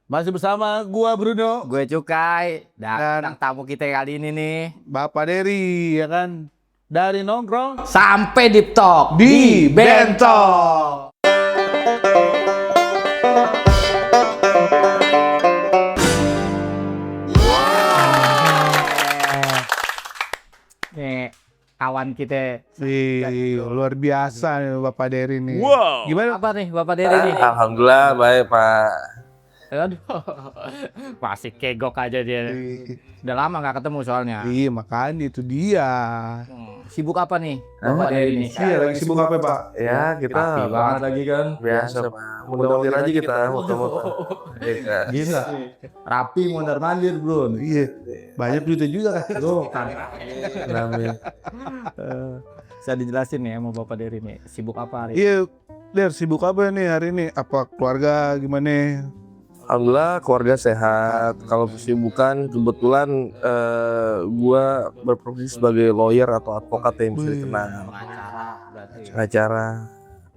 Masih bersama gua Bruno Gue Cukai dan tamu kita kali ini nih Bapak Dery ya kan dari nongkrong sampai Deep Talk di Bentok. nih kawan kita. Luar biasa nih Bapak Dery nih. Gimana? Apa nih Bapak Dery nih? Alhamdulillah baik Pak. Aduh, masih kegok aja dia. Udah lama nggak ketemu soalnya. Iya makanya itu dia. Sibuk apa nih Bapak Dery nih? Iya lagi sibuk apa Pak? Ya kita Rapi banget lagi kan. biasa Pak. Mudah-mudahan aja kita moto-moto. Iya. Gila. Rapi mondar mandir bro. Iya. Banyak duitnya juga kan. Tuh. Amin. Bisa dijelasin nih sama Bapak Dery nih. Sibuk apa hari? Iya. Der sibuk apa nih hari ini? Apa keluarga gimana? Alhamdulillah keluarga sehat. Kalau kesibukan kebetulan gua berprofesi sebagai lawyer atau advokat yang bisa dikenal. Pengacara berarti. Acara.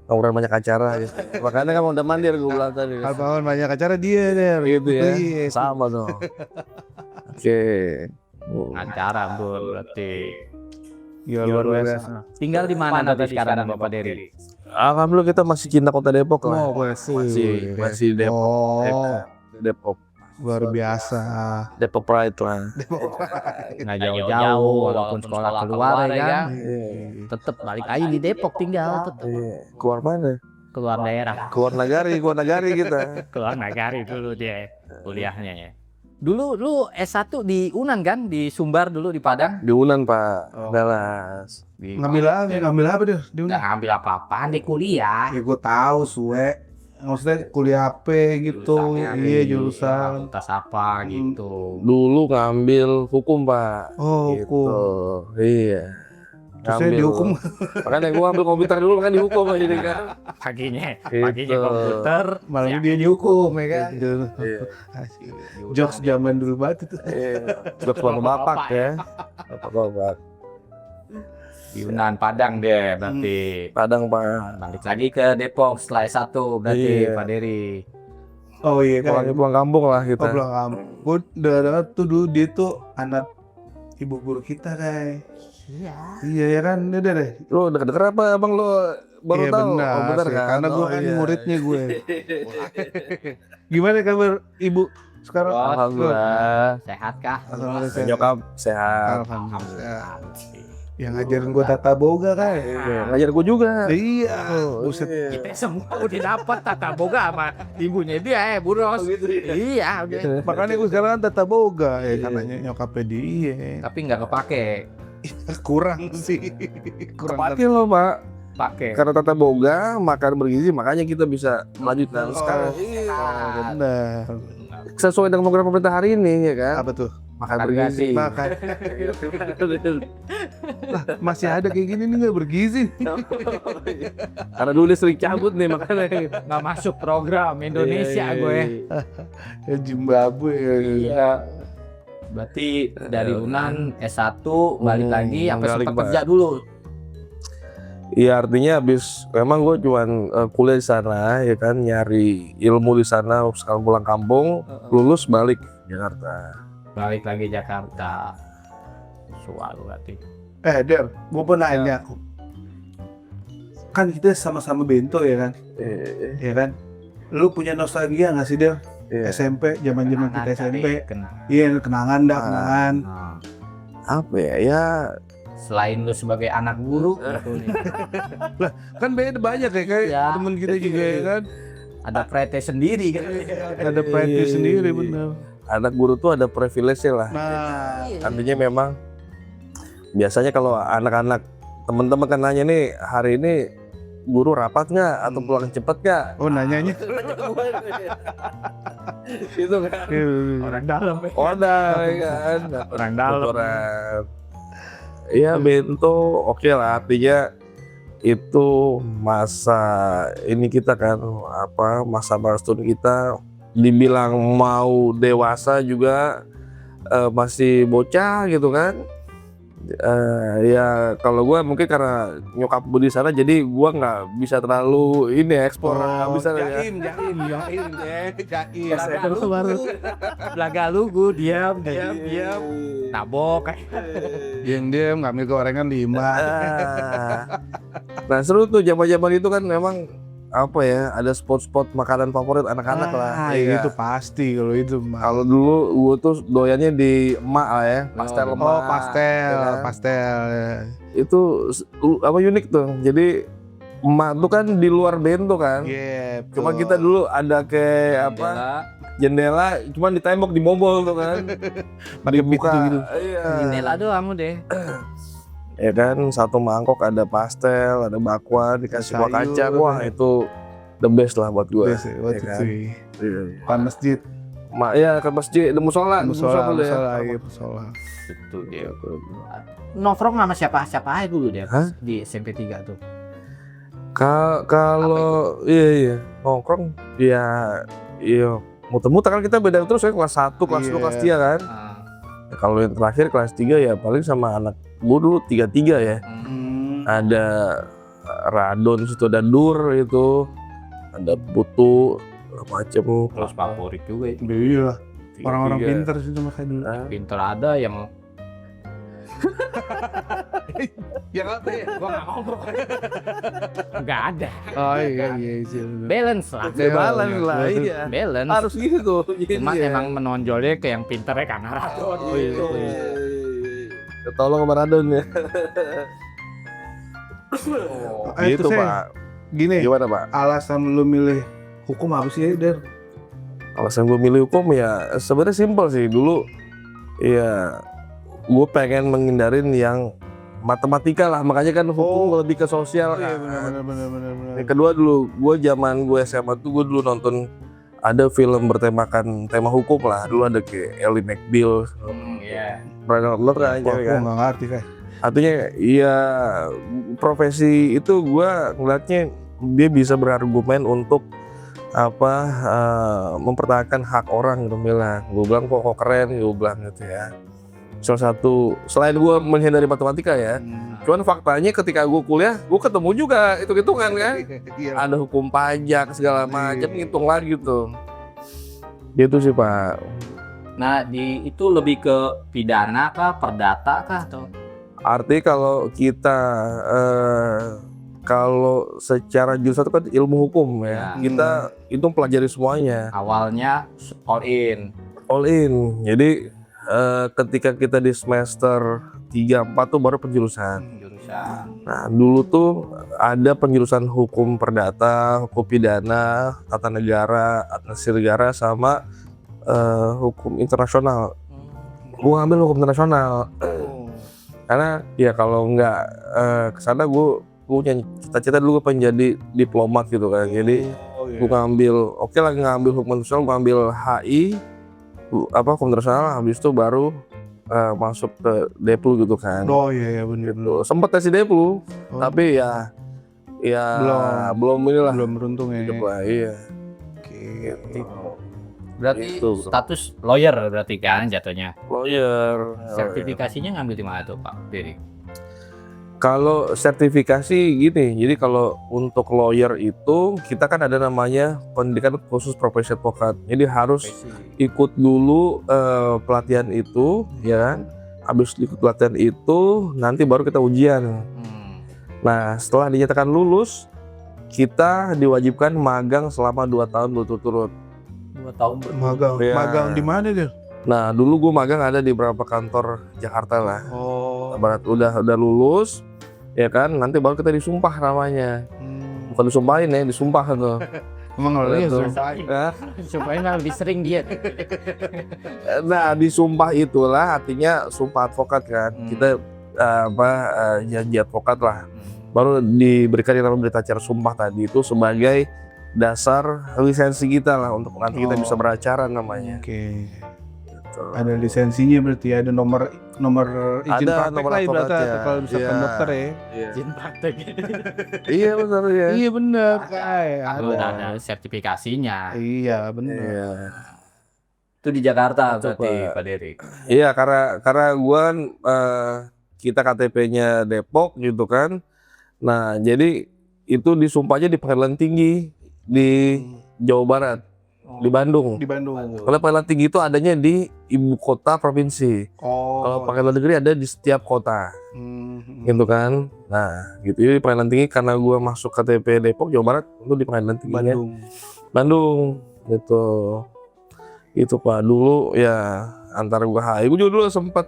Kemudian banyak acara gitu. Makanya kan udah mandir gue bilang tadi. Kawan banyak acara dia Der. Gitu ya. Iya. Sama dong. Oke. Pengacara bro berarti. Ya, luar biasa. Tinggal di mana tadi sekarang Bapak Dery? Alhamdulillah kita masih cinta kota Depok lah. Oh, Masih Depok. Oh, Depok. luar biasa. Depok Pride lah. Nggak jauh-jauh walaupun sekolah keluar ya kan. Tetep balik aja di Depok tinggal tetep. Keluar mana? Keluar daerah. Keluar negari kita. Keluar negari dulu dia kuliahnya ya. Dulu lu S1 di Unan kan? Di Sumbar dulu di Padang. Di Unan Pak. Oh. Dallas. Ngambil apa dia? Di Nggak ngambil apa-apaan di kuliah. Ya gue tahu suwe. Maksudnya kuliah apa gitu. Jurusannya Iya di jurusan. fakultas apa gitu. Dulu ngambil hukum Pak. Oh, Gitu. hukum. Iya. Terus saya dihukum. Makanya gua ambil komputer dulu kan dihukum aja nih kan. Paginya Gitu. komputer. Malam dia dihukum ya kan. Iya. Jokes zaman dulu banget itu. Iya. Sudah keluar bapak ya. Bapak. Di Unan Padang deh berarti. Padang Pak. Balik lagi ke Depok setelah S1 berarti Iya. Pak Dery. Oh iya kan. Pulang kampung lah kita. Oh pulang kampung. Gue dengar tuh dulu dia tuh anak ibu guru kita kayak. Iya. Iya ya kan. Udah deh. Lu denger apa abang lu baru Iya tahu? benar, Oh, bener sih. kan? Karena gue Oh, kan iya. muridnya gue. Gimana kabar ibu sekarang? Alhamdulillah. Sehat kah? Alhamdulillah sehat. Nyokap sehat. Alhamdulillah. Yang ngajarin gue tata boga kan? Iya. Ngajar gua juga. Iya. Buset. Kita semua udah dapat tata boga sama ibunya dia Buros. Iya, udah. Makanya gue sekarang kan tata boga ya katanya nyokapnya dia. Tapi nggak kepake. Kurang sih. Kurang. Pakai lo Pak. Pakai. Karena tata boga, makan bergizi, makanya kita bisa melanjutkan sekarang. Oh, benar. Sesuai dengan program pemerintah hari ini ya kan. Apa tuh? Makan Makan bergizi. Makan. Lah, masih ada kayak gini nih nggak bergizi. Karena dulu dia sering cabut nih makanya. Nggak masuk program Indonesia Iya, gue. Ya Zimbabwe. Iya. Berarti dari Unan S1 balik lagi apa balik, sempat Pak. kerja dulu? Iya artinya habis memang gue cuman kuliah di sana ya kan, nyari ilmu di sana, sekarang pulang kampung, lulus balik Jakarta. Balik lagi Jakarta. Suatu berarti. Der, gue pernah nanya. Kan kita sama-sama bento ya kan? Ya kan? Lu punya nostalgia nggak sih Der? Iya. SMP, zaman-zaman kita SMP. Kenal. Iya, kenangan dah, kenangan. Nah, Apa ya? selain lu sebagai anak guru gitu nih. Kan beda banyak ya kayak Iya. temen kita juga ya kan? Ada prete sendiri kan. Ada pride sendiri bener. Anak guru tuh ada privilege lah. Nah, Artinya memang biasanya kalau anak-anak teman-teman kan nanya nih, hari ini guru rapat nggak atau pulang cepet nggak? oh nanyanya. Itu kan. Orang dalam ya. Oh ada kan. Orang dalam. Bocoran. Iya bento oke lah, artinya itu masa ini kita kan apa masa milestone kita, dibilang mau dewasa juga masih bocah gitu kan. Ya kalau gue mungkin karena nyokap gue di sana, jadi gue nggak bisa terlalu ini ekspor bisa ya. Jaim. Belaga lugu, diam. Nabok. Diam ngambil gorengan 5. Nah seru tuh zaman-zaman itu kan memang apa ya, ada spot-spot makanan favorit anak-anak lah. Iya. Itu pasti kalau itu mah. Kalau dulu gue tuh doyannya di emak lah ya, pastel emak. Oh, pastel, ya kan? pastel. Itu apa unik tuh. Jadi emak tuh kan di luar bento kan. Iya. Cuma kita dulu ada kayak apa? Jendela, cuma ditembok di mobol tuh kan. Dibuka gitu. Iya. Jendela doang deh. Ya kan, satu mangkok ada pastel, ada bakwan, dikasih kuah Sayur. kacang. Wah itu the best lah buat gue. Best ya, waktu kan? itu. Iya. Pan masjid. Ya ke masjid, ada musola dulu Musola, ya. iya, musola. Itu dia. Nongkrong sama siapa aja dulu deh. Hah? Di SMP 3 tuh. Kalau iya nongkrong ya muter-muter kan, kita beda terus ya, kelas 1, kelas 2, kelas 3 kan. Ya, kalau yang terakhir kelas 3 ya paling sama anak gue dulu 3 ya. Ada Radon situ, ada Dur itu, ada Putu macam. Terus favorit juga itu. Iya. Orang-orang 3. pintar sih itu makanya dulu. Pinter ada yang Yang apa ya? gua nggak mau. Nggak ada. Oh iya sih. Balance lah. Balance lah, iya. Balance. Harus gitu. Cuma emang menonjolnya ke yang pinternya karena Radon. Oh, iya. Ketolong sama Radon ya. Itu Gitu saya, Pak. Gini, Gimana Pak? alasan lu milih hukum apa sih, Der? Alasan gue milih hukum ya sebenarnya simpel sih. Dulu ya gue pengen menghindarin yang matematika lah, makanya kan hukum lebih ke sosial kan. Benar. Yang kedua dulu, gue zaman gue SMA tuh gue dulu nonton ada film bertemakan tema hukum lah. Dulu ada kayak Ellie McBeal, Iya. pernah nonton kan? Wah, gue nggak ngerti kan. Artinya ya profesi itu gue ngeliatnya dia bisa berargumen untuk apa mempertahankan hak orang gitu bilang. Gue bilang kok keren, gue bilang gitu ya. Salah satu selain gue menghindari matematika ya, cuman faktanya ketika gue kuliah gue ketemu juga hitung-hitungan kan. Ada hukum pajak segala macam, ngitung lagi tuh. Gitu sih Pak. Nah, itu lebih ke pidana kah, perdata kah atau? Arti kalau kita kalau secara jurusan itu kan ilmu hukum ya, kita itu pelajari semuanya. Awalnya all in. All in. Jadi ketika kita di semester 3-4 tuh baru penjurusan. Nah dulu tuh ada penjurusan hukum perdata, hukum pidana, tata negara, administrasi negara, sama hukum internasional. Gue ngambil hukum internasional karena ya kalau nggak kesana gue punya cita-cita dulu gue pengen jadi diplomat gitu kan. Jadi gue ngambil ngambil hukum internasional, gue ngambil HI hukum internasional, habis itu baru masuk ke Deplu gitu kan. Oh iya benar. Gitu. Sempet tes di Deplu, tapi ya belum inilah. Belum beruntung ya. Iya. Gitu. Berarti Gitu. status lawyer berarti kan jatuhnya. Lawyer. Sertifikasinya ngambil di mana tuh Pak Diri? Kalau sertifikasi gini, jadi kalau untuk lawyer itu kita kan ada namanya pendidikan khusus profesi advokat. Jadi harus ikut dulu pelatihan itu, ya kan? Habis ikut pelatihan itu, nanti baru kita ujian. Nah, setelah dinyatakan lulus, kita diwajibkan magang selama 2 tahun berturut-turut. 2 tahun Magang. Ya. Magang di mana, Der? Nah, dulu gue magang ada di beberapa kantor Jakarta lah. Oh. Barat udah lulus, ya kan? Nanti baru kita disumpah namanya. Bukan disumpahin ya, disumpah tuh. Emang kalau ya Betul. sumpah. supaya lebih sering dia. Nah, disumpah itulah artinya sumpah advokat kan. Kita janji advokat lah. Baru diberikan yang namanya berita acara sumpah tadi itu sebagai dasar lisensi kita lah untuk nanti kita bisa beracara namanya. Oke. Gitu. Ada lisensinya berarti, ada nomor izin Ada praktek nomor lah ibaratnya advokatnya. kalau misalkan Iya. dokter ya. Izin praktek. Iya benar ya. Iya benar kayak Udah ada sertifikasinya. Iya benar. Iya. Itu di Jakarta Itu, berarti Pak. Pak Dery. Iya karena gua kan kita KTP-nya Depok gitu kan. Nah, jadi itu disumpahnya di pengadilan tinggi di Jawa Barat, di Bandung. Di Bandung. Kalau pengadilan tinggi itu adanya di ibu kota provinsi. Kalau pengadilan negeri ada di setiap kota, gitu kan. Nah, gitu. Jadi pengadilan tinggi karena gue masuk KTP Depok, Jawa Barat, itu di pengadilan tingginya Bandung, gitu. Itu Pak, dulu ya antara gue HI, gue juga dulu sempat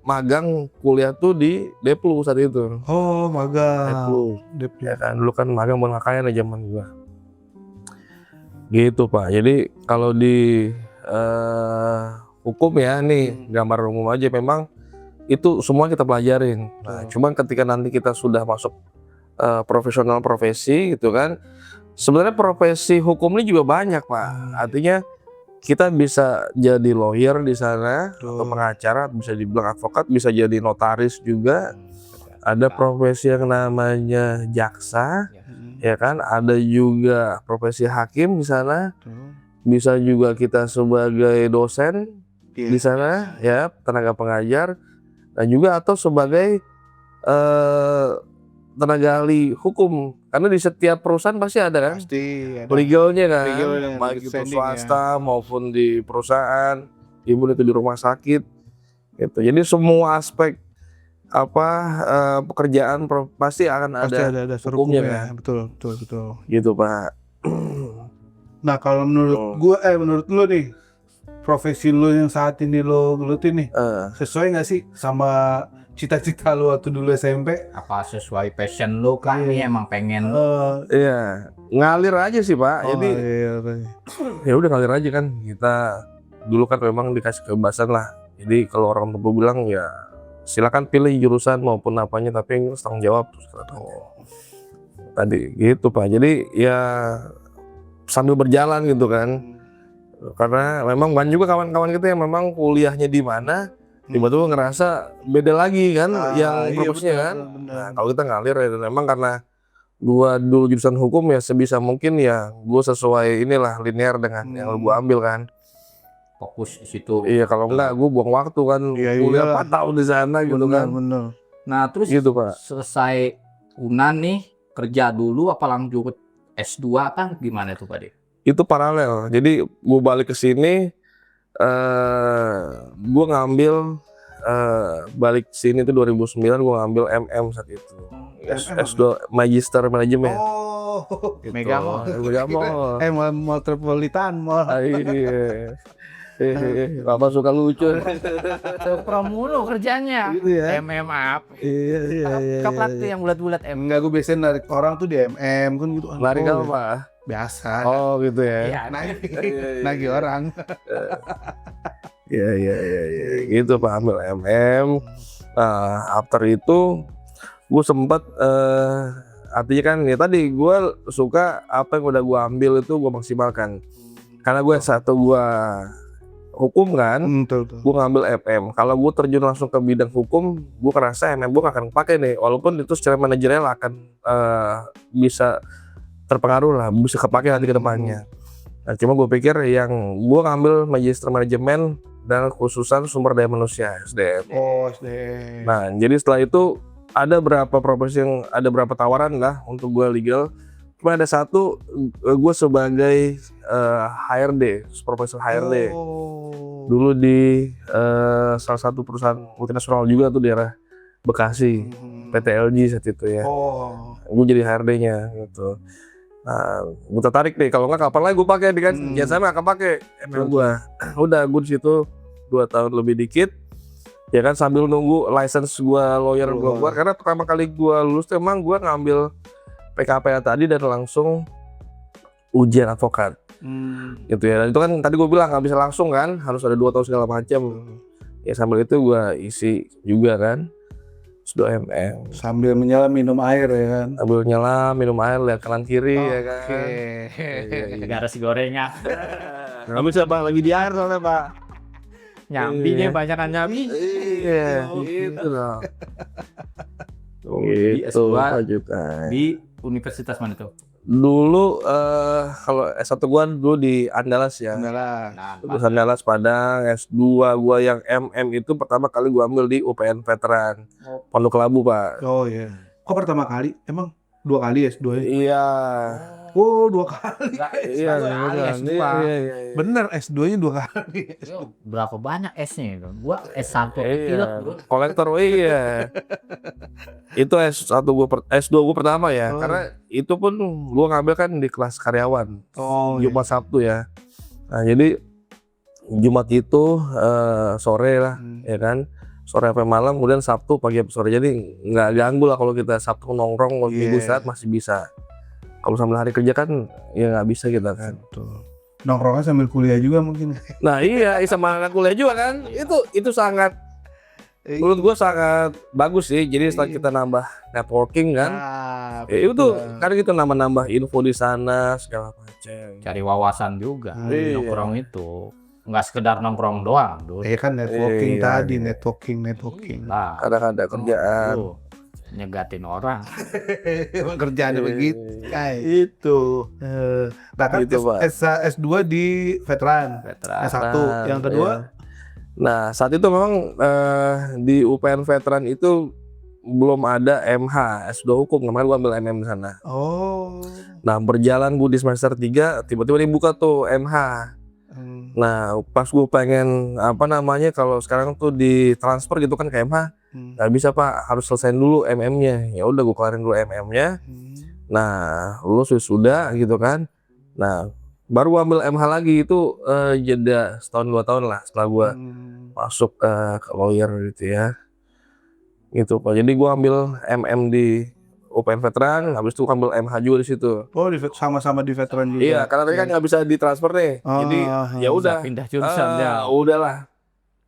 magang kuliah tuh di Deplu saat itu. Oh, magang. Deplu. Ya kan, dulu kan magang buat ngakain aja zaman gue. Gitu Pak. Jadi kalau di hukum ya nih gambar umum aja, memang itu semua kita pelajarin. Nah, cuman ketika nanti kita sudah masuk profesional profesi gitu kan, sebenarnya profesi hukum ini juga banyak Pak. Artinya kita bisa jadi lawyer di sana atau pengacara, bisa dibilang advokat, bisa jadi notaris juga. Ada profesi yang namanya jaksa, ya kan? Ada juga profesi hakim di sana. Bisa juga kita sebagai dosen di sana, ya, tenaga pengajar, dan juga atau sebagai tenaga ahli hukum, karena di setiap perusahaan pasti ada kan, legalnya kan, baik itu swasta maupun di perusahaan, ibu itu di rumah sakit, gitu. Jadi semua aspek pekerjaan pasti akan ada hukumnya kan, betul, gitu Pak. Nah kalau menurut lu nih, profesi lu yang saat ini lu gelutin nih, sesuai nggak sih sama cita-cita lu waktu dulu SMP? Apa sesuai passion lu kan? Ini emang pengen iya, ngalir aja sih Pak. Jadi ya udah ngalir aja kan. Kita dulu kan memang dikasih kebebasan lah. Jadi kalau orang tua bilang ya silakan pilih jurusan maupun apanya, tapi yang tanggung jawab tadi gitu Pak. Jadi ya sambil berjalan gitu kan. Karena memang banyak juga kawan-kawan kita yang memang kuliahnya di mana, tiba-tiba ngerasa beda lagi kan, yang profesinya kan. Nah, kalau kita ngalir ya, memang karena gua dulu jurusan hukum ya, sebisa mungkin ya gua sesuai inilah linear dengan yang gua ambil kan. Fokus di situ. Iya, kalau enggak gua buang waktu kan, kuliah 4 tahun di sana gitu kan. Nah, terus gitu Pak. Selesai UNAN nih, kerja dulu apa lanjut S2 kan gimana tuh Pak De? Itu paralel. Jadi gua balik ke sini, gue ngambil balik sini tuh 2009, gue ngambil MM saat itu. S2 Magister Manajemen. Gitu. Mega Mall. Metropolitan Mall. Iya. Bapak suka lucu. Pramulo kerjanya. Gitu ya. MM up. Iya. Kaplat tuh yang bulat-bulat M. Enggak, gue biasanya narik orang tuh di MM kan gitu. Narik apa? Biasa. Oh gitu ya. Iya, Nagih orang. Iya. Gitu Pak, ambil MM. Nah, after itu gue sempat artinya kan ya tadi gue suka apa yang udah gue ambil itu gue maksimalkan. Karena gue satu gue hukum kan, gue ngambil FM. Kalau gue terjun langsung ke bidang hukum, gue kerasa MM gue gak akan pakai nih. Walaupun itu secara manajerial akan bisa terpengaruh lah, bisa kepake nanti ke depannya. Nah, cuma gue pikir yang gue ngambil Magister Manajemen dan khususan sumber daya manusia, SDM. Oh, SDM. Nah, jadi setelah itu ada berapa profesi yang ada berapa tawaran lah untuk gue legal. Cuma ada satu, gue sebagai HRD, supervisor HRD. Dulu di salah satu perusahaan multinasional juga tuh daerah Bekasi, PT LG saat itu ya. Gue jadi HRD-nya gitu. Nah, gue tertarik deh, kalau nggak kapan lagi gue pakai kan, ya saya nggak akan pakai email gue. Udah gue di situ 2 tahun lebih dikit, ya kan, sambil nunggu license gue lawyer gue keluar. Karena pertama kali gue lulus tuh emang gue ngambil PKPA tadi dan langsung ujian advokat, gitu ya. Dan itu kan tadi gue bilang nggak bisa langsung kan, harus ada 2 tahun segala macam. Ya sambil itu gue isi juga kan. Sudah MM. Sambil menyelam minum air ya kan. Sambil nyelam minum air, lihat kanan kiri ya kan. Gara si gorengnya. Nggak bisa Pak, lagi di air soalnya Pak. Nyambinya banyak kan nyambi. Iya, gitu loh. Di S2 juga. Di universitas mana tuh? Dulu kalau S1 gua dulu di Andalas ya. Terus Andalas Padang. S2 gua yang MM itu pertama kali gua ambil di UPN Veteran. Pondok Labu, Pak. Oh iya. Kok pertama kali? Emang 2 kali S2-nya? Iya. Oh, 2 kali. Iya, S2. iya. Bener, S2-nya 2 kali. Berapa banyak S-nya itu? Gua S1 pilot, bro. Kolektor, iya. Itu S2 gua pertama ya. Karena itu pun gua ngambil kan di kelas karyawan. Oh, Jumat Sabtu ya. Nah, jadi Jumat itu sore lah, ya kan. Sore sampai malam, kemudian Sabtu pagi sampai sore. Jadi nggak ganggu lah kalau kita Sabtu nongkrong, Minggu istirahat masih bisa. Kalau sambil hari kerja kan ya nggak bisa kita kan. Betul. Nongkrongnya sambil kuliah juga mungkin. Nah iya, sama anak kuliah juga kan. Itu sangat menurut gua sangat bagus sih. Jadi setelah kita nambah networking kan, itu karena kita nambah info di sana segala macam. Cari wawasan juga. Nongkrong itu nggak sekedar nongkrong doang, Dur. Iya kan networking tadi, networking. Lah, Kadang ada kerjaan. nyegatin orang. Emang kerjaannya begitu. Itu. Nah kan Gitu, Pak. S2 di veteran. S1. Yang kedua? Nah saat itu memang di UPN Veteran itu belum ada MH S2 hukum, kemarin gua ambil MM di sana. Oh. Nah berjalan gua di semester 3 tiba-tiba dibuka tuh MH. Nah pas gua pengen kalau sekarang tuh di transfer gitu kan ke MH, nggak bisa Pak, harus selesaiin dulu MM-nya. Ya udah gua kelarin dulu MM-nya. Nah lulus sudah gitu kan. Nah baru gua ambil MH lagi itu jeda setahun 2 tahun lah setelah gua masuk ke lawyer gitu ya. Gitu Pak. Jadi gua ambil MM di UPN Veteran, habis itu ambil MH juga di situ. Oh, sama-sama di veteran juga. Iya, karena tadi kan nggak bisa ditransfer nih. Jadi ya udah pindah jurusan ya. Udahlah.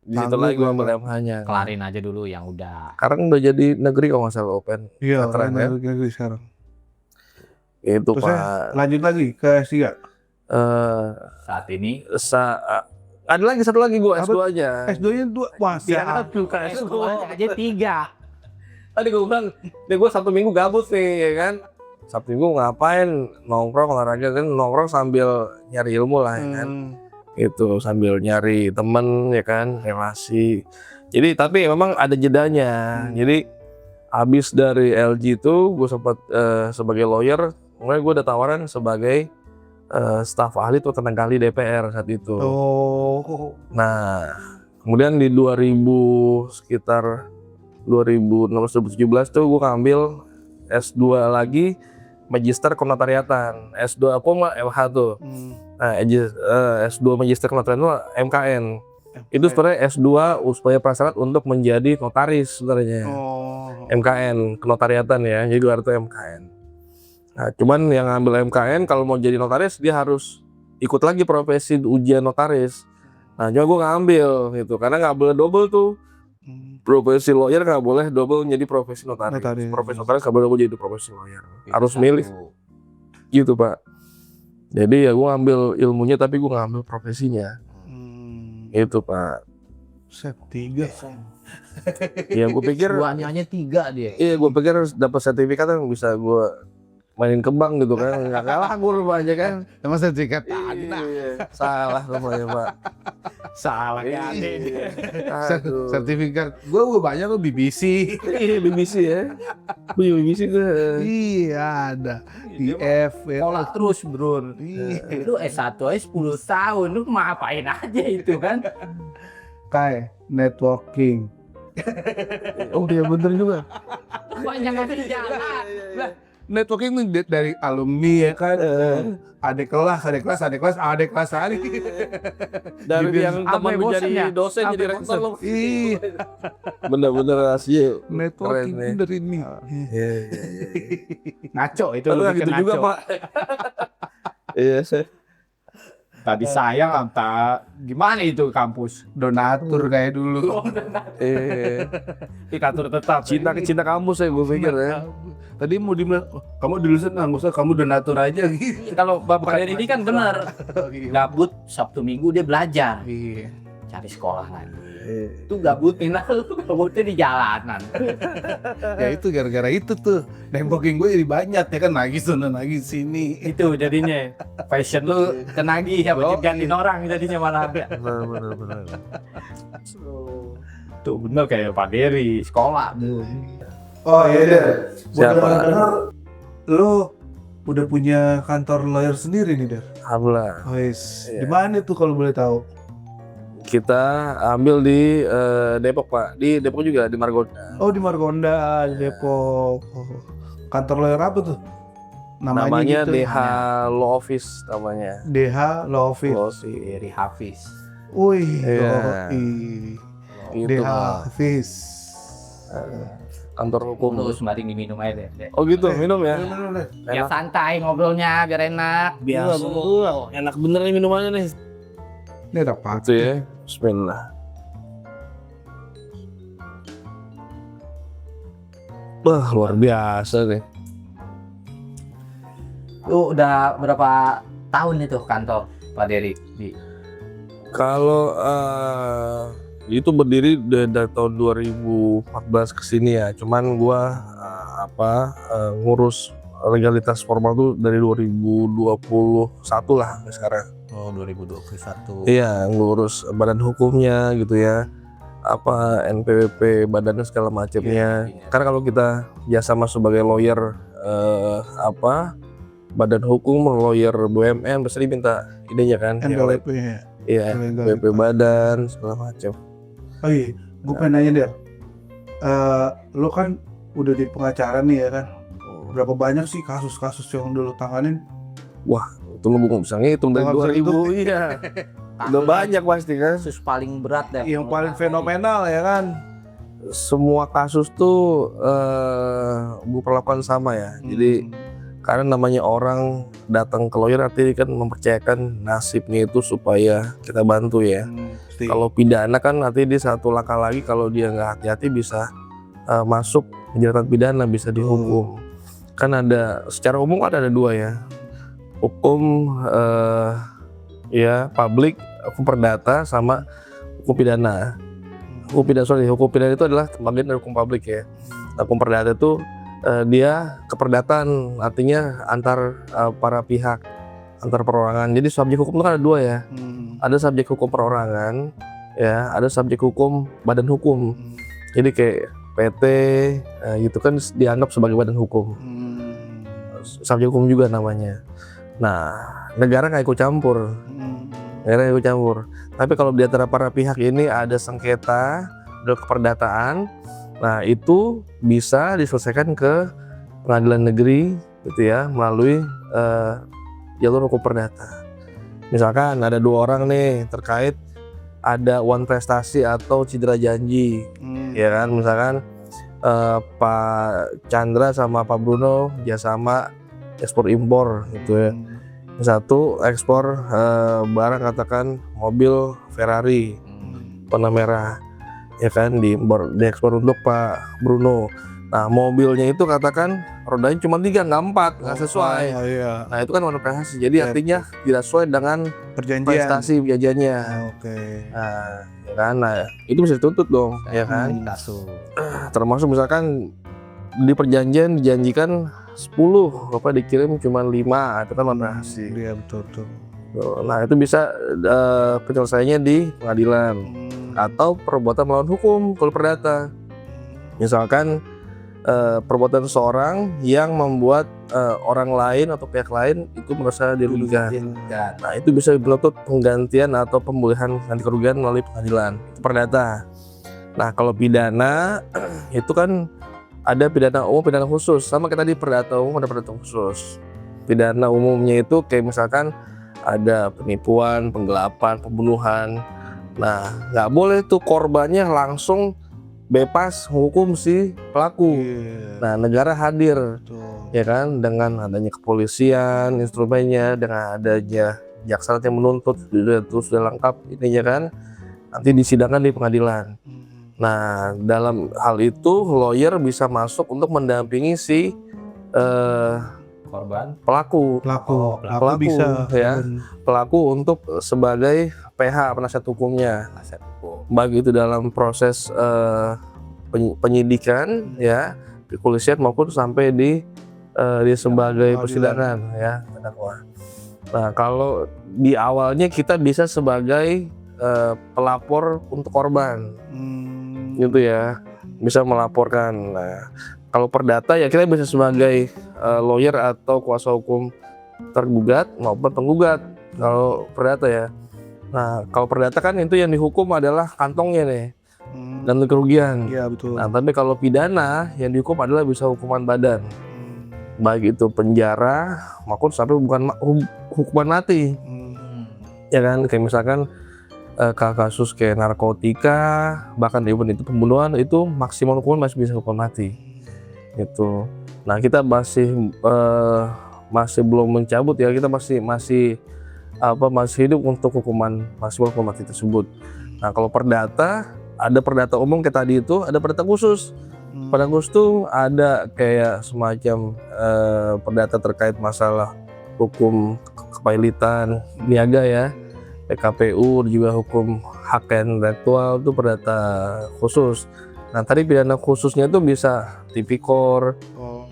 Di situ lagi gua ambil MH-nya. Kelarin aja dulu yang udah. Sekarang udah jadi negeri kalau nggak salah UPN. Iya, Veteran ya. negeri sekarang. Itu Terus Pak. lanjut lagi ke S3. Saat ini ada lagi satu lagi gua S2-nya. S2-nya 2. Wah, S2 aja 3. Tadi gue bilang, gue Sabtu Minggu gabut nih, ya kan. Sabtu Minggu ngapain, nongkrong, olahraga kan, nongkrong sambil nyari ilmu lah, ya kan. Itu sambil nyari temen, ya kan, relasi. Jadi tapi memang ada jedanya. Jadi habis dari LG itu, gue sempat sebagai lawyer, mulai gue ada tawaran sebagai staf ahli atau tenaga ahli DPR saat itu. Oh. Nah, kemudian di 2016-2017 tuh gue ngambil S2 lagi Magister Kenotariatan. S2 apa mah MH tuh. Nah, S2 Magister Kenotariatan itu MKN. Itu sebenarnya S2 supaya prasyarat untuk menjadi notaris sebenarnya. MKN Kenotariatan ya. Jadi gelar itu MKN. Nah, cuman yang ngambil MKN kalau mau jadi notaris dia harus ikut lagi profesi ujian notaris. Nah, cuma gue ngambil gitu karena nggak boleh double tuh. Profesi lawyer nggak boleh double jadi profesi notaris. Profesi notaris nggak boleh double jadi profesi lawyer. Harus milih gitu Pak. Jadi ya gue ngambil ilmunya tapi gue nggak ambil profesinya. Itu Pak. Set 3. Iya gue pikir. S2-nya 3 dia. Iya gue pikir dapat sertifikat kan bisa gue mainin ke bank gitu kan. Nggak kalah gue rupanya kan. Emang sertifikat tadi. Salah rupanya Pak. Salah kan. Sertifikat gue banyak tuh BBC. Iya BBC ya. BBC gue. Iya ada. IF. Kolak terus bro. Lu S1 aja 10 tahun. Lu ngapain aja itu kan. Kayak networking. Oh iya bener juga. Banyak ngasih jalan. Networking itu dari alumni ya kan. Adik kelas. Dari yang teman menjadi dosen jadi rektor lo. Iya. Bener-bener rahasia. Networking itu dari ini. Iya. Ngaco itu Tapi lebih gitu ke juga ngaco. Pak. Iya saya. Tadi sayang gimana itu kampus? Donatur kayak dulu. Dikatur tetap. Cinta kampus ya gue pikir ya. Tadi mau dibilang, kamu lulusan nggak usah, kamu donatur aja gitu. Kalau Bapak Heri ini kan benar. Gabut Sabtu Minggu dia belajar. Iya. Cari sekolah lagi. Itu gabutnya di jalanan. Ya itu gara-gara itu tuh nembokin gue jadi banyak ya kan, nagih sana nagih sini. Itu jadinya fashion lu kenagi ya, buat gantiin orang jadinya malah. Benar. Tuh bener kayak Pak Dery sekolah. Oh iya deh. Siapa? Dengar lu udah punya kantor lawyer sendiri nih, Der. Alhamdulillah. Oh, yes. Iya. Di mana tuh kalau boleh tahu? Kita ambil di Depok, Pak. Di Depok juga di Margonda. Oh, di Margonda, di Depok. Oh. Kantor lawyer apa tuh? Namanya gitu. DH Law Office namanya. DH Law Office. Law Office. Dery Hafiz. Wih, Iya. DH Gitu, Pak. Hafiz. Kantor hukum. Terus mari diminum aja deh. Oh gitu, minum ya. Biar santai ngobrolnya, biar enak. Biasa. Enak bener nih minumannya nih. Ini ada apa? Itu ya. Bismillah. Wah, luar biasa nih. Lu udah berapa tahun itu kantor Pak Dery di? Kalau itu berdiri dari tahun 2014 ke sini ya. Cuman gua ngurus legalitas formal tuh dari 2021 lah sampai sekarang. Oh, 2021. Iya, ngurus badan hukumnya gitu ya. NPWP, badannya segala macamnya. Iya. Karena kalau kita sama sebagai lawyer badan hukum, lawyer BUMN pasti diminta idenya kan. NPWP-nya. Iya, BP badan segala macam. Oh iya, gue pengen nanya Der. Lo kan udah di pengacara nih ya kan? Berapa banyak sih kasus-kasus yang udah lo tanganin? Itu lu bukan bisa ngitung dari Nggak bisa 2000. hitung. Iya. Udah banyak pasti kan. Kasus paling berat deh. Yang paling fenomenal ya kan? Semua kasus tuh gue perlakukan sama ya. Jadi karena namanya orang datang ke lawyer artinya kan mempercayakan nasibnya itu supaya kita bantu ya. Kalau pidana kan artinya dia satu langkah lagi, kalau dia nggak hati-hati bisa masuk penjara pidana, bisa dihukum. Kan ada secara umum kan ada dua ya, hukum publik, hukum perdata sama hukum pidana. Hukum pidana itu adalah bagian dari hukum publik ya. Nah, hukum perdata itu dia keperdataan, artinya antar para pihak, antar perorangan. Jadi subjek hukum itu kan ada dua ya. Ada subjek hukum perorangan, ya, ada subjek hukum badan hukum. Jadi kayak PT gitu kan dianggap sebagai badan hukum. Subjek hukum juga namanya. Nah, negara nggak ikut campur. Tapi kalau di antara para pihak ini ada sengketa, ada keperdataan, nah itu bisa diselesaikan ke pengadilan negeri gitu ya, melalui jalur hukum perdata. Misalkan ada dua orang nih terkait ada uang prestasi atau cedera janji, ya kan? Misalkan Pak Chandra sama Pak Bruno kerjasama ekspor impor gitu ya. Satu ekspor barang, katakan mobil Ferrari warna merah, ya kan, diekspor untuk Pak Bruno. Nah, mobilnya itu katakan rodanya cuma 3, nggak 4, nggak sesuai. Iya. Nah, itu kan warna prestasi. Jadi artinya tidak sesuai dengan Perjanjian. prestasi perjanjiannya. Oke. Nah, ya kan, nah itu bisa dituntut dong, ya kan. Kasus. Termasuk misalkan di perjanjian dijanjikan 10, dikirim cuma 5, itu kan warna prestasi. Iya, betul. Nah, itu bisa penyelesaiannya di pengadilan atau perbuatan melawan hukum kalau perdata. Misalkan perbuatan seorang yang membuat orang lain atau pihak lain itu merasa dirugikan. Nah, itu bisa menuntut penggantian atau pemulihan ganti kerugian melalui pengadilan. Itu perdata. Nah, kalau pidana itu kan ada pidana umum, pidana khusus. Sama kayak tadi perdata umum, ada perdata khusus. Pidana umumnya itu kayak misalkan ada penipuan, penggelapan, pembunuhan. Nah, nggak boleh tuh korbannya langsung bebas hukum si pelaku. Nah, negara hadir, ya kan, dengan adanya kepolisian, instrumennya, dengan adanya jaksa yang menuntut, sudah lengkap ininya kan, nanti disidangkan di pengadilan. Nah, dalam hal itu lawyer bisa masuk untuk mendampingi si korban, pelaku Pelaku bisa ya, pelaku untuk sebagai PH, penasihat hukumnya. Aset hukum. Baik itu dalam proses penyidikan ya, kepolisian maupun sampai di sebagai persidangan ya, terdakwa. Nah, kalau di awalnya kita bisa sebagai pelapor untuk korban, gitu ya, bisa melaporkan. Nah, kalau perdata ya kita bisa sebagai lawyer atau kuasa hukum tergugat maupun penggugat. Kalau perdata ya. Nah, kalau perdata kan itu yang dihukum adalah kantongnya nih dan kerugian. Iya betul. Nah, tapi kalau pidana yang dihukum adalah bisa hukuman badan. Baik itu penjara maupun sampai bukan hukuman mati. Ya kan, kayak misalkan kasus kayak narkotika, bahkan even itu pembunuhan, itu maksimal hukuman masih bisa hukuman mati. Gitu. Nah, kita masih belum mencabut ya, kita masih hidup untuk hukuman maksimal hukuman mati tersebut. Nah, kalau perdata, ada perdata umum kayak tadi itu, ada perdata khusus. Perdata khusus tuh ada kayak semacam perdata terkait masalah hukum kepailitan niaga ya, PKPU, juga hukum hak intelektual itu perdata khusus. Nah, tadi pidana khususnya itu bisa tipikor,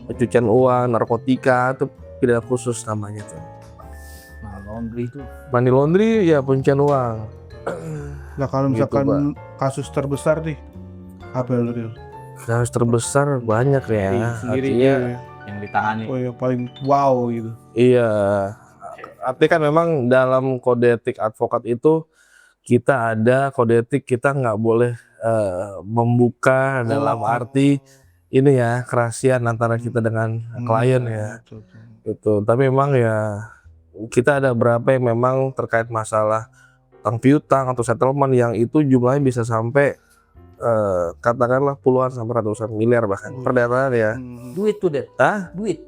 pencucian uang, narkotika, itu pidana khusus namanya tuh. Laundry itu. Money laundry ya, pencucian uang. Nah kalau misalkan kasus terbesar nih, apa lu? Kasus terbesar banyak ya. Sendirinya yang ditangani. Oh yang paling wow gitu. Iya. Artinya kan memang dalam kode etik advokat itu kita ada kode etik, kita nggak boleh membuka dalam arti ini ya, kerahasiaan antara kita dengan klien ya. Itu. Tapi memang ya kita ada berapa yang memang terkait masalah utang piutang atau settlement yang itu jumlahnya bisa sampai katakanlah puluhan sampai ratusan miliar bahkan perdataan ya. Duit tuh deh. Duit.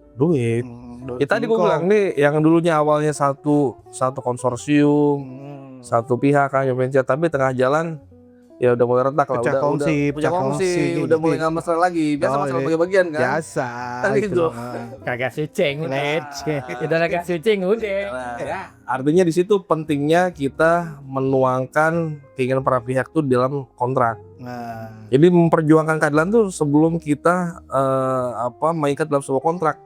Ya tadi gue bilang nih, yang dulunya awalnya satu konsorsium, satu pihak kan yang venture, tapi tengah jalan ya udah mulai retak lah, pecah kongsi, udah mulai nggak masalah lagi. Biasa masalah bagian kan. Biasa. Gitu. Kagak sucing, udah kagak sucing udah. Ya, artinya di situ pentingnya kita menuangkan keinginan para pihak tuh dalam kontrak. Jadi memperjuangkan keadilan tuh sebelum kita mengikat dalam sebuah kontrak.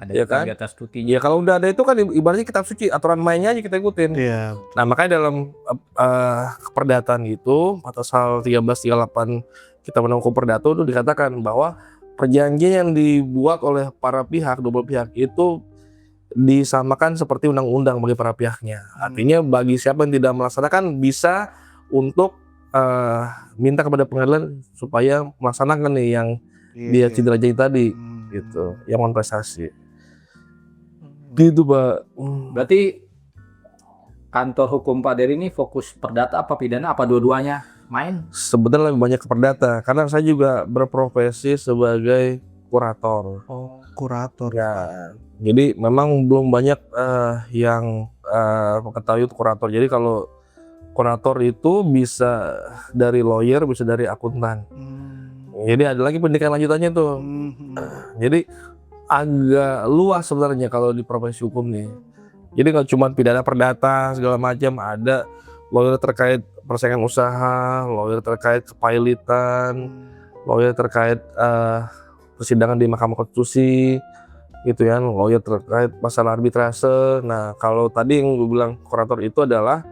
Ada ya kan? Di atas tutinya. Ya kalau udah ada itu kan ibaratnya kitab suci, aturan mainnya aja kita ikutin. Iya. Nah, makanya dalam keperdataan itu pasal 1338 kita menanggung perdata itu dikatakan bahwa perjanjian yang dibuat oleh para pihak, dua belah pihak itu disamakan seperti undang-undang bagi para pihaknya. Artinya bagi siapa yang tidak melaksanakan bisa untuk minta kepada pengadilan supaya melaksanakan nih yang dia cederai tadi gitu, yang prestasi. Gitu, Pak. Berarti kantor hukum Pak Dery ini fokus perdata apa pidana apa dua-duanya main? Sebenarnya lebih banyak ke perdata karena saya juga berprofesi sebagai kurator. Oh, kurator. Ya. Jadi memang belum banyak yang mengetahui itu kurator. Jadi kalau kurator itu bisa dari lawyer, bisa dari akuntan. Jadi ada lagi pendidikan lanjutannya tuh. Jadi agak luas sebenarnya kalau di profesi hukum nih. Jadi nggak cuma pidana perdata segala macam, ada lawyer terkait persaingan usaha, lawyer terkait kepailitan, lawyer terkait persidangan di Mahkamah Konstitusi, gitu ya, lawyer terkait masalah arbitrase. Nah, kalau tadi yang gue bilang kurator itu adalah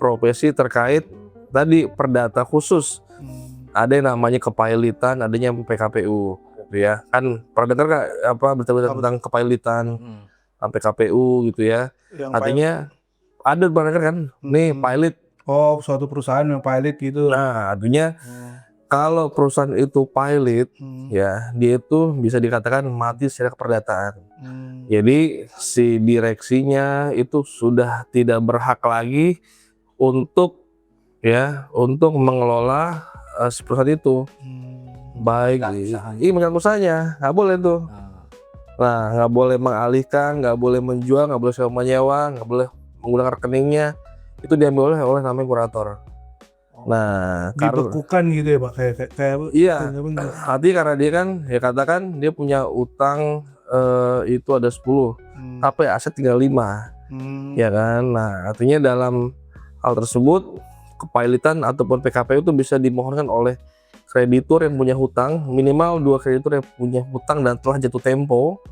profesi terkait tadi perdata khusus. Ada yang namanya kepailitan, adanya PKPU. Ya kan, pernah dengar nggak berita-berita tentang kepailitan PKPU gitu ya? Yang artinya ada banget kan, nih pilot. Oh, suatu perusahaan yang pilot gitu. Nah, artinya kalau perusahaan itu pilot, ya dia itu bisa dikatakan mati secara keperdataan. Jadi si direksinya itu sudah tidak berhak lagi untuk mengelola si perusahaan itu. Baik, mengganggu usahanya, nggak boleh tuh. Nah, nggak boleh mengalihkan, nggak boleh menjual, nggak boleh sewa menyewa, nggak boleh menggunakan rekeningnya. Itu diambil oleh namanya kurator. Nah, dibekukan gitu ya Pak, kayak iya. Artinya karena dia kan, ya katakan dia punya utang itu ada 10, tapi aset tinggal 5, ya kan. Nah, artinya dalam Hal tersebut kepailitan ataupun PKPU itu bisa dimohonkan oleh kreditur yang punya hutang, minimal 2 kreditur yang punya hutang dan telah jatuh tempo.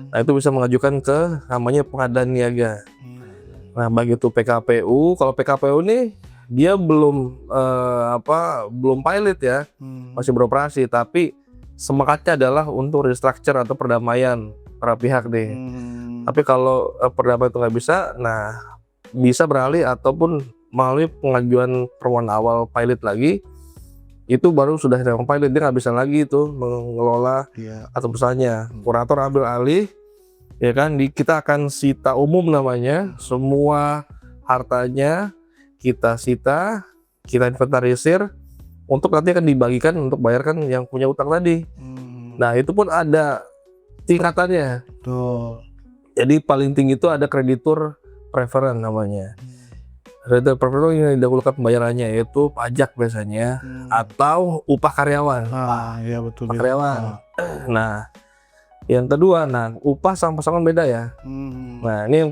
Nah, itu bisa mengajukan ke namanya pengadilan niaga. Nah, bagi itu PKPU, kalau PKPU nih dia belum belum pilot ya, masih beroperasi, tapi semangatnya adalah untuk restructure atau perdamaian para pihak nih. Tapi kalau perdamaian itu nggak bisa, nah bisa beralih ataupun melalui pengajuan permohonan awal pilot lagi, itu baru sudah yang pilot, dia nggak bisa lagi itu mengelola atau perusahaannya. Kurator ambil alih, ya kan, kita akan sita umum namanya, semua hartanya kita sita, kita inventarisir, untuk nanti akan dibagikan untuk bayarkan yang punya utang tadi. Nah, itu pun ada tingkatannya. Tuh. Jadi paling tinggi itu ada kreditur preferen namanya. Kreditur preferen yang didahulukan pembayarannya yaitu pajak biasanya atau upah karyawan. Iya betul. Upah karyawan. Nah, yang kedua, upah sama pasangan beda ya. Nah, ini yang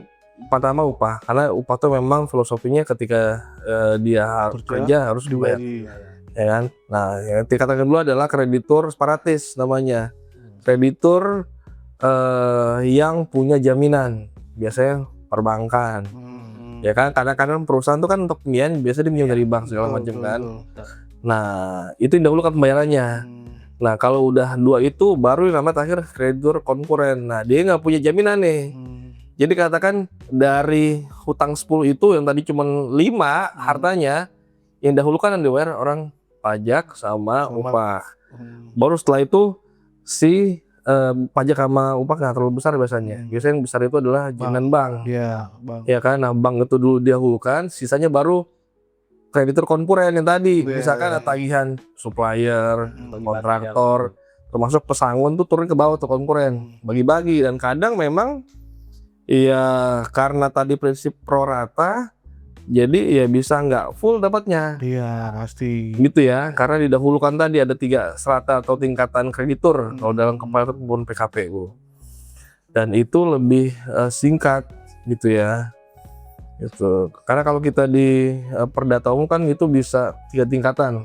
pertama upah, karena upah itu memang filosofinya ketika dia kerja harus dibayar, ya kan. Nah, yang tingkatan kedua adalah kreditur separatis namanya. Kreditur yang punya jaminan, biasanya perbankan. Ya kan, kadang-kadang perusahaan itu kan untuk pembiayaan biasanya dia minjem dari bank segala macam kan. Nah, itu yang dahulu kan pembayarannya. Nah, kalau udah 2 itu baru yang namanya terakhir kreditur konkuren. Nah, dia nggak punya jaminan nih. Jadi katakan dari hutang 10 itu yang tadi cuma 5 hartanya, yang dahulu kan yang dibayar orang pajak sama upah. Baru setelah itu si pajak sama upah nggak terlalu besar biasanya. Biasanya yang besar itu adalah jaminan bank. Iya, Bang. Ya kan, nah bank itu dulu didahulukan, sisanya baru kreditur konkuren yang tadi. Misalkan ada tagihan supplier, kontraktor, termasuk pesangon tuh turun ke bawah tuh konkuren, bagi-bagi. Dan kadang memang ya karena tadi prinsip pro rata, jadi ya bisa nggak full dapatnya. Iya, pasti. Gitu ya, karena didahulukan tadi ada 3 strata atau tingkatan kreditur kalau dalam kepailitan maupun PKPU. Dan itu lebih singkat gitu ya. Gitu. Karena kalau kita di perdata umum kan itu bisa 3 tingkatan.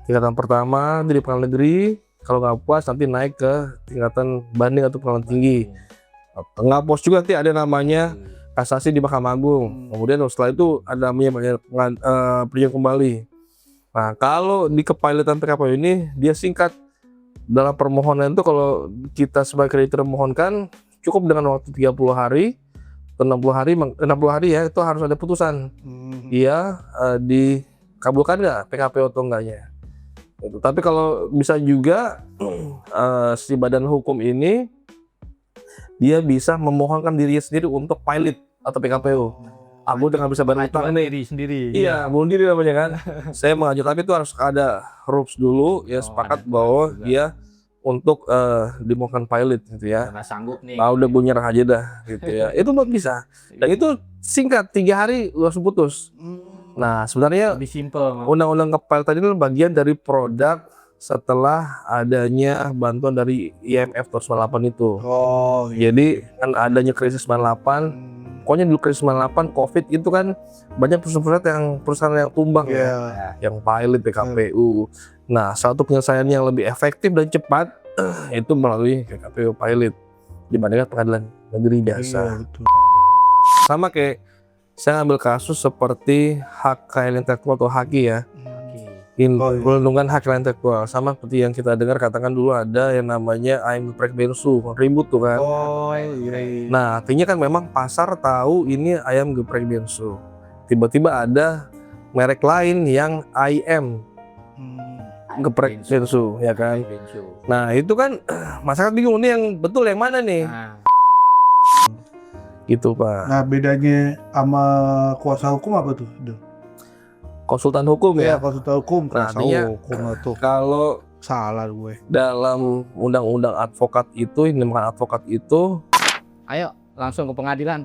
Tingkatan pertama di pengadilan negeri, kalau nggak puas nanti naik ke tingkatan banding atau pengadilan tinggi. Nggak puas juga nanti ada namanya kasasi di Mahkamah Agung. Kemudian setelah itu ada namanya peninjauan kembali. Nah, kalau di kepailitan PKPU ini dia singkat. Dalam permohonan itu kalau kita sebagai kreditur memohonkan cukup dengan waktu 30 hari atau 60 hari ya, itu harus ada putusan. Dia dikabulkan nggak PKPU atau enggaknya. Gitu. Tapi kalau bisa juga si badan hukum ini dia bisa memohonkan dirinya sendiri untuk pilot atau PKPU. Aku udah nggak bisa bayar utang nih. Diri sendiri. Iya, bunuh diri namanya kan. Saya mengajukan, tapi itu harus ada rules dulu ya, sepakat bahwa dia untuk dimohonkan pilot gitu ya. Karena sanggup nih. Nah, udah gue nyerah aja dah gitu ya. Itu bisa. Dan itu singkat, 3 hari langsung putus. Nah, sebenarnya Lebih simpel. undang-undang kepailitan ini bagian dari produk setelah adanya bantuan dari IMF tahun 98 itu. Oh, iya. Jadi kan adanya krisis 98, pokoknya dulu krisis 98, Covid itu kan banyak perusahaan yang tumbang ya, yang pilot PKPU. Nah, satu penyelesaian yang lebih efektif dan cepat itu melalui PKPU pilot dibandingkan pengadilan negeri biasa. Iya, betul. Sama kayak saya ambil kasus seperti hak kekayaan intelektual atau HAKI ya. Perlindungan hak kekayaan intelektual, sama seperti yang kita dengar katakan dulu ada yang namanya ayam geprek bensu, ribut tuh kan. Oh iya. Nah, artinya kan memang pasar tahu ini ayam geprek bensu. Tiba-tiba ada merek lain yang ayam geprek bensu, ya kan. Nah, itu kan masyarakat bingung nih yang betul yang mana nih. Gitu, Pak. Nah, bedanya sama kuasa hukum apa tuh? Konsultan hukum ya. Konsultan hukum. Nah, artinya hukum tuh. kalau Salah gue. dalam undang-undang advokat itu, yang dinamakan advokat itu, Ayo langsung ke pengadilan.